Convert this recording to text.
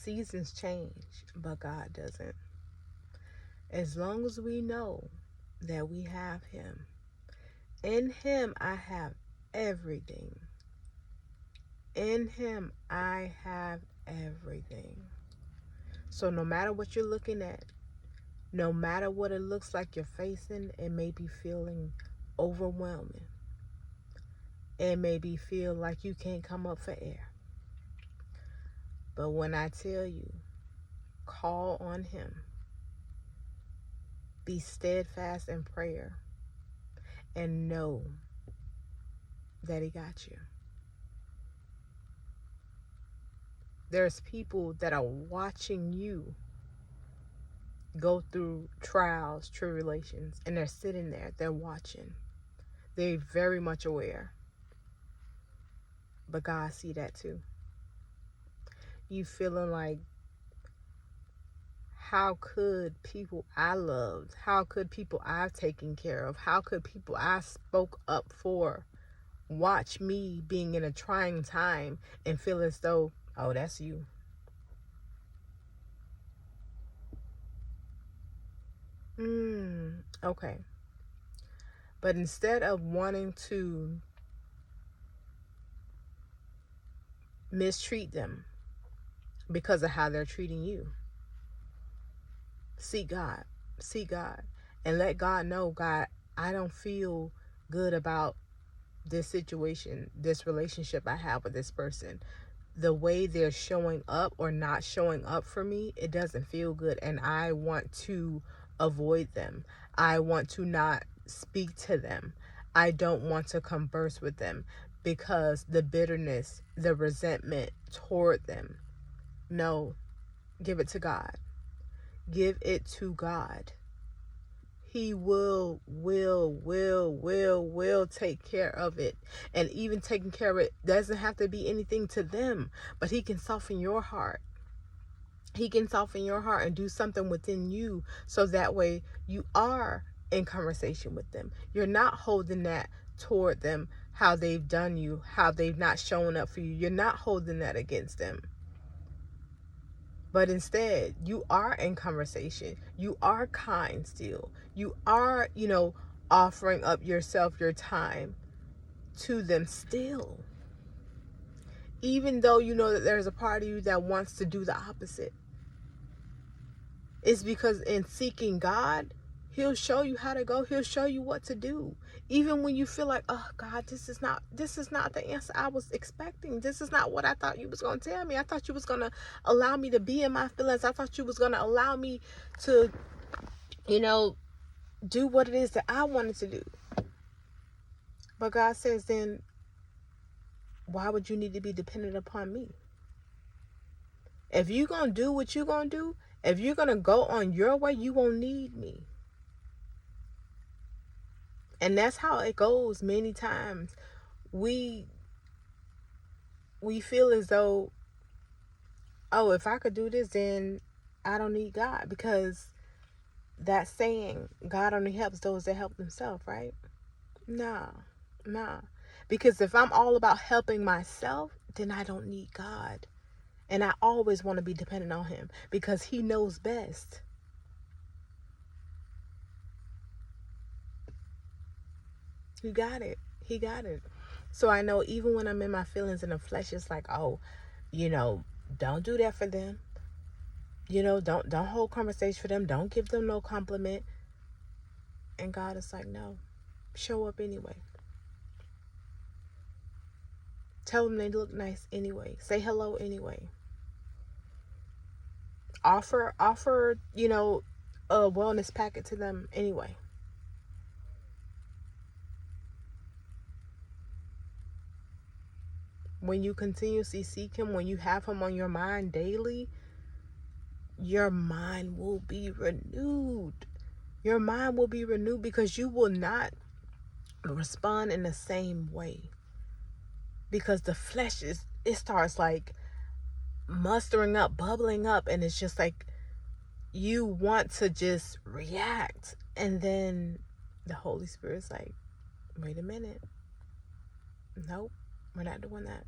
Seasons change, but God doesn't. As long as we know that we have Him, in Him I have everything. In Him I have everything. So no matter what you're looking at, no matter what it looks like you're facing, it may be feeling overwhelming. It may be feel like you can't come up for air. But when I tell you, call on Him, be steadfast in prayer, and know that He got you. There's people that are watching you go through trials, tribulations, and they're sitting there, they're watching. They're very much aware. But God see that too. You feeling like, how could people I loved, how could people I've taken care of, how could people I spoke up for watch me being in a trying time and feel as though, oh, that's you. Okay. But instead of wanting to mistreat them because of how they're treating you, seek God. Seek God. And let God know, God, I don't feel good about this situation, this relationship I have with this person. The way they're showing up or not showing up for me, it doesn't feel good. And I want to avoid them. I want to not speak to them. I don't want to converse with them because the bitterness, the resentment toward them. No, give it to God. Give it to God. He will take care of it. And even taking care of it doesn't have to be anything to them, but He can soften your heart. He can soften your heart and do something within you so that way you are in conversation with them. You're not holding that toward them, how they've done you, how they've not shown up for you. You're not holding that against them. But instead, you are in conversation. You are kind still. You are, offering up yourself, your time to them still. Even though you know that there's a part of you that wants to do the opposite. It's because in seeking God, He'll show you how to go. He'll show you what to do. Even when you feel like, oh God, this is not the answer I was expecting. This is not what I thought you was going to tell me. I thought you was going to allow me to be in my feelings. I thought you was going to allow me to, do what it is that I wanted to do. But God says, then why would you need to be dependent upon me? If you're going to do what you're going to do, if you're going to go on your way, you won't need me. And that's how it goes many times. We feel as though, oh, if I could do this, then I don't need God. Because that saying, God only helps those that help themselves, right? Nah. Because if I'm all about helping myself, then I don't need God. And I always want to be dependent on Him because He knows best. He got it. So I know even when I'm in my feelings and the flesh, it's like, oh, don't do that for them. Don't hold conversation for them. Don't give them no compliment. And God is like, no, show up anyway. Tell them they look nice anyway. Say hello anyway. Offer, a wellness packet to them anyway. When you continuously seek Him, when you have Him on your mind daily, your mind will be renewed. Your mind will be renewed because you will not respond in the same way. Because the flesh it starts like mustering up, bubbling up, and it's just like you want to just react. And then the Holy Spirit's like, wait a minute. Nope, we're not doing that.